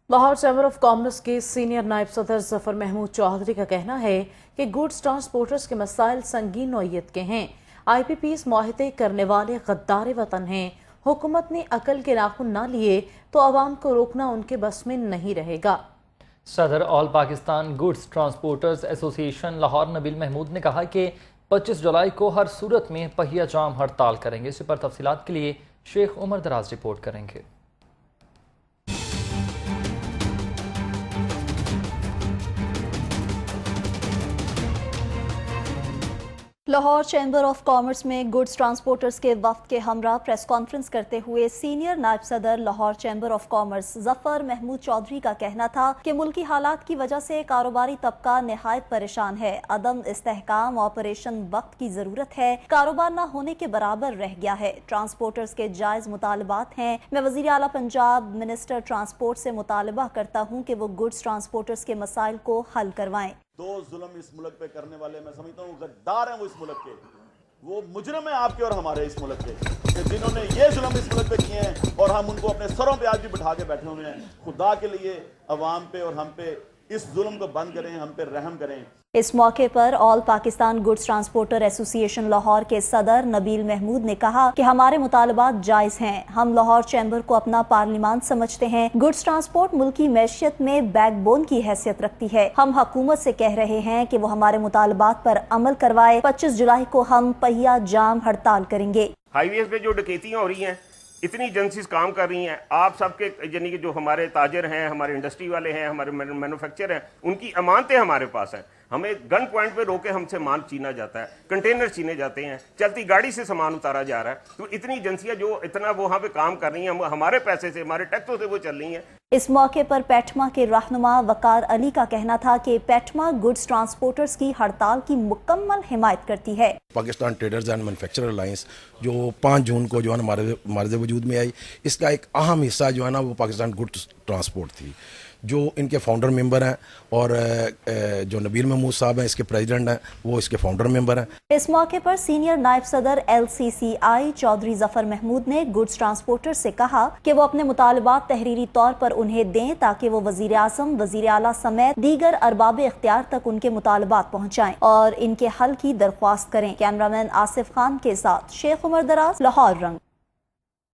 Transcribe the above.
Lahore chamber of commerce के senior नायब सदर जफर महमूद चौधरी का कहना है कि गुड्स ट्रांसपोर्टर्स के मसाइल संगीन नौइयत के हैं। IPPs मुआहदे करने वाले गद्दार वतन हैं। हुकूमत ने अकल के नाखून ना लिए तो आवाम को रोकना उनके बस में नहीं रहेगा। सदर all Pakistan goods transporters association Lahore Nabeel Mahmood ने कहा कि 25 जुलाई को हर सूरत में पहिया जाम हड़ताल करेंगे। इस पर तफसीलात के लिए शेख उमर दराज रिपोर्ट करेंगे। लाहौर चैम्बर ऑफ कॉमर्स में गुड्स ट्रांसपोर्टर्स के वफ्द के हमरा प्रेस कॉन्फ्रेंस करते हुए सीनियर नायब सदर Lahore chamber of commerce Zafar Mahmood Chaudhry का कहना था कि मुल्की हालात की वजह से कारोबारी तबका निहायत परेशान है। अदम इस्तेहकाम ऑपरेशन वक्त की जरूरत है, कारोबार न होने के बराबर रह गया है। ट्रांसपोर्टर्स के जायज मुतालबात हैं। मैं वजीर आला पंजाब मिनिस्टर ट्रांसपोर्ट से मुतालबा करता हूँ कि वो गुड्स ट्रांसपोर्टर्स के मसाइल को हल करवाएं। दो जुल्म इस मुल्क पे करने वाले मैं समझता हूँ गद्दार हैं वो इस मुल्क के, वो मुजरम हैं आपके और हमारे इस मुल्क के, कि जिन्होंने ये जुल्म इस मुल्क पे किए हैं और हम उनको अपने सरों पे आज भी बिठा के बैठे हुए हैं। खुदा के लिए अवाम पे और हम पे इस जुल्म को बंद करें, हम पे रहम करें। इस मौके पर all Pakistan goods transporter association Lahore के सदर नबील महमूद ने कहा कि हमारे मुतालबात जायज हैं। हम लाहौर चैम्बर को अपना पार्लिमान समझते हैं। गुड्स ट्रांसपोर्ट मुल्की मैशियत में बैकबोन की हैसियत रखती है। हम हुकूमत से कह रहे हैं कि वो हमारे मुतालबात पर अमल करवाए। 25 जुलाई को हम पहिया जाम हड़ताल करेंगे। हाईवेज पे जो डकैतियाँ हो रही हैं, इतनी एजेंसीज काम कर रही हैं, आप सबके यानी कि जो हमारे ताजर हैं, हमारे इंडस्ट्री वाले हैं, हमारे मैन्युफैक्चर हैं, उनकी अमानतें हमारे पास हैं। हमें गन पॉइंट पे रोके हमसे माल छीना जाता है, कंटेनर छीने जाते हैं, चलती गाड़ी से सामान उतारा जा रहा है। तो इतनी एजेंसियां जो इतना वो वहाँ पे काम कर रही हैं, हमारे पैसे से, हमारे टैक्सों से वो चल रही हैं। इस मौके पर पेटमा के रहनुमा वकार अली का कहना था कि पेटमा गुड्स ट्रांसपोर्टर्स की हड़ताल की मुकम्मल हिमायत करती है। Pakistan traders and manufacturer alliance जो 5 जून को जो है हमारे वजूद में आई, इसका एक अहम हिस्सा जो है ना वो पाकिस्तान गुड्स ट्रांसपोर्ट थी, जो इनके फाउंडर मेंबर हैं और जो नबील महमूद साहब हैं इसके प्रेसिडेंट हैं, वो इसके फाउंडर मेंबर हैं। इस मौके पर सीनियर नायब सदर LCCI चौधरी जफर महमूद ने गुड्स ट्रांसपोर्टर से कहा कि वो अपने मुतालबात तहरीरी तौर पर उन्हें दें ताकि वो वजीर आज़म, वजीर आला समेत दीगर अरबाब इख्तियार तक उनके मुतालबात पहुँचाएं और इनके हल की दरख्वास्त करें। कैमरामैन आसिफ खान के साथ शेख उमर दराज, लाहौर रंग।